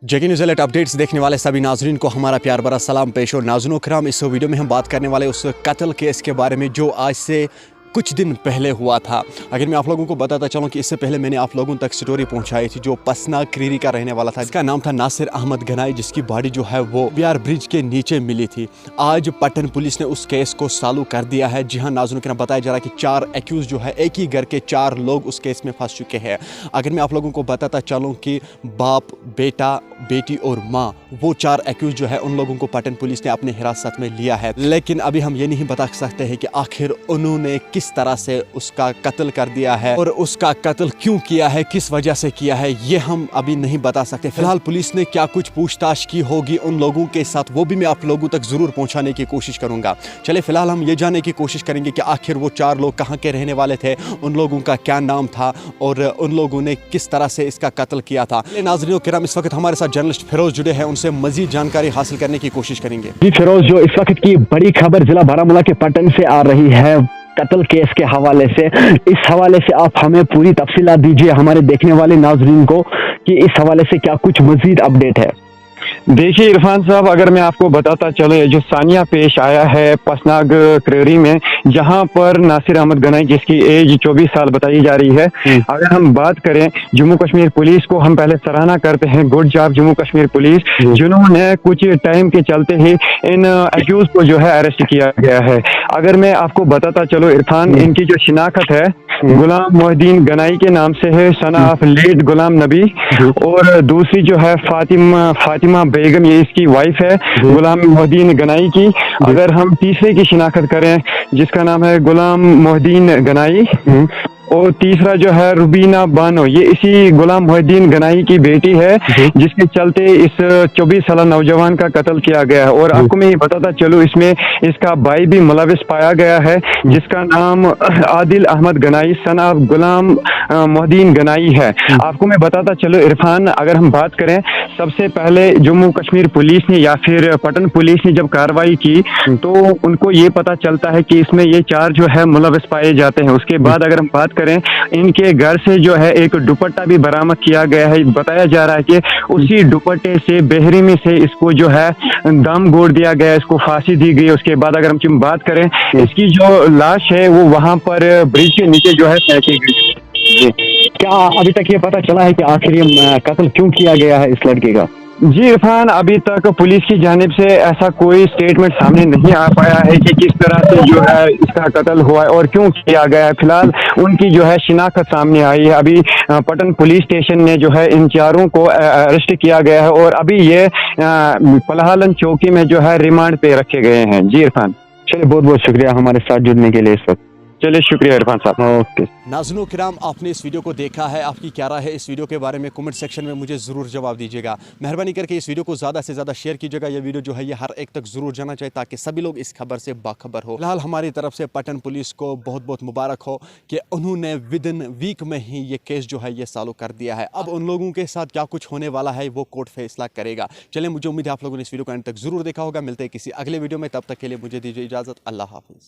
जेके news alert updates देखने वाले सभी नाजरीन को हमारा प्यार भरा सलाम पेश। और नाज़रीन कराम, इस वीडियो में हम बात करने वाले उस कत्ल केस के बारे में जो आज से कुछ दिन पहले हुआ था। अगर मैं आप लोगों को बताता चलूं कि इससे पहले मैंने आप लोगों तक स्टोरी पहुंचाई थी जो पसना क्रीरी का रहने वाला था। इसका नाम था नासिर अहमद गनाई, जिसकी बॉडी जो है वो बिहार ब्रिज के नीचे मिली थी। आज पटन पुलिस ने उस केस को चालू कर दिया है। जी हाँ नाज़रीन कराम, बताया जा रहा है कि 4 एक्यूज जो है, एक ही घर के 4 लोग उस केस में फंस चुके हैं। अगर मैं आप लोगों को बताता चलूँ कि बाप, बेटा, बेटी और माँ, वो 4 एक्यूज जो है उन लोगों को पटन पुलिस ने अपने हिरासत में लिया है। लेकिन अभी हम ये नहीं बता सकते हैं कि आखिर उन्होंने किस तरह से उसका कत्ल कर दिया है और उसका कत्ल क्यों किया है, किस वजह से किया है, ये हम अभी नहीं बता सकते। फिलहाल पुलिस ने क्या कुछ पूछताछ की होगी उन लोगों के साथ, वो भी मैं आप लोगों तक जरूर पहुंचाने की कोशिश करूंगा। चले फिलहाल हम ये जानने की कोशिश करेंगे कि आखिर वो 4 लोग कहाँ के रहने वाले थे, उन लोगों का क्या नाम था और उन लोगों ने किस तरह से इसका कत्ल किया था। नाज़रीन किराम, इस वक्त हमारे साथ जर्नलिस्ट फिरोज जुड़े हैं, उनसे मजीद जानकारी हासिल करने की कोशिश करेंगे। जी फिरोज, जो इस वक्त की बड़ी खबर जिला बारामूला के पटन से आ रही है कत्ल केस के हवाले से, इस हवाले से आप हमें पूरी तफसीलात दीजिए हमारे देखने वाले नाजरीन को कि इस हवाले से क्या कुछ मजीद अपडेट है। देखिए इरफान साहब, अगर मैं आपको बताता चलूं, ये जो सानिया पेश आया है पसनाग क्रेरी में, जहां पर नासिर अहमद गनाई जिसकी एज 24 साल बताई जा रही है, अगर हम बात करें जम्मू कश्मीर पुलिस को हम पहले सराहना करते हैं, good job Jammu Kashmir police, जिन्होंने कुछ टाइम के चलते ही इन एक्यूज को जो है अरेस्ट किया गया है। अगर मैं आपको बताता चलूं इरफान, इनकी जो शिनाख्त है गुलाम मोहद्दीन गनाई के नाम से है, son of late Ghulam Nabi, और दूसरी जो है फातिमा बेगम, ये इसकी वाइफ है गुलाम मोहद्दीन गनाई की। अगर हम तीसरे की शिनाख्त करें जिसका नाम है गुलाम मोहद्दीन गनाई, और तीसरा जो है रुबीना बानो, ये इसी गुलाम मोहद्दीन गनाई की बेटी है, जिसके चलते इस 24 साल नौजवान का कत्ल किया गया है। और आपको मैं ये बताता चलूं, इसमें इसका भाई भी मुलविस पाया गया है जिसका नाम आदिल अहमद गनाई सन ऑफ गुलाम मोहद्दीन गनाई है। आपको मैं बताता चलूं इरफान, अगर हम बात करें, सबसे पहले जम्मू कश्मीर पुलिस ने या फिर पटन पुलिस ने जब कार्रवाई की तो उनको ये पता चलता है कि इसमें ये 4 जो है मुलविस पाए जाते हैं। उसके बाद अगर हम बात करें, इनके घर से जो है एक दुपट्टा भी बरामद किया गया है। बताया जा रहा है कि उसी दुपट्टे से बेहरीमी से इसको जो है दम गोड़ दिया गया, इसको फांसी दी गई। उसके बाद अगर हम बात करें, इसकी जो लाश है वो वहां पर ब्रिज के नीचे जो है फेंकी गई। क्या अभी तक ये पता चला है कि आखिर ये कत्ल क्यों किया गया है इस लड़के का? जी इरफान, अभी तक पुलिस की जानिब से ऐसा कोई स्टेटमेंट सामने नहीं आ पाया है कि किस तरह से जो है इसका कत्ल हुआ है और क्यों किया गया है। फिलहाल उनकी जो है शिनाख्त सामने आई है। अभी पटन पुलिस स्टेशन ने जो है इन 4 को अरेस्ट किया गया है और अभी ये पलाहलन चौकी में जो है रिमांड पे रखे गए हैं। जी इरफान, चलिए बहुत बहुत शुक्रिया हमारे साथ जुड़ने के लिए इस वक्त। चलिए शुक्रिया इरफान साहब। ओके नाज़रीन किराम, आपने इस वीडियो को देखा है, आपकी क्या राय है इस वीडियो के बारे में कमेंट सेक्शन में मुझे ज़रूर जवाब दीजिएगा। मेहरबानी करके इस वीडियो को ज़्यादा से ज़्यादा शेयर कीजिएगा। यह वीडियो जो है ये हर एक तक ज़रूर जाना चाहिए ताकि सभी लोग इस खबर से बाखबर हो। फिलहाल हमारी तरफ से पटन पुलिस को बहुत बहुत मुबारक हो कि उन्होंने विद इन वीक में ही ये केस जो है ये चालू कर दिया है। अब उन लोगों के साथ क्या कुछ होने वाला है वो कोर्ट फैसला करेगा। चलिए, मुझे उम्मीद है आप लोगों ने इस वीडियो को एंड तक ज़रूर देखा होगा। मिलते हैं किसी अगले वीडियो में, तब तक के लिए मुझे दीजिए इजाज़त। अल्लाह हाफिज़।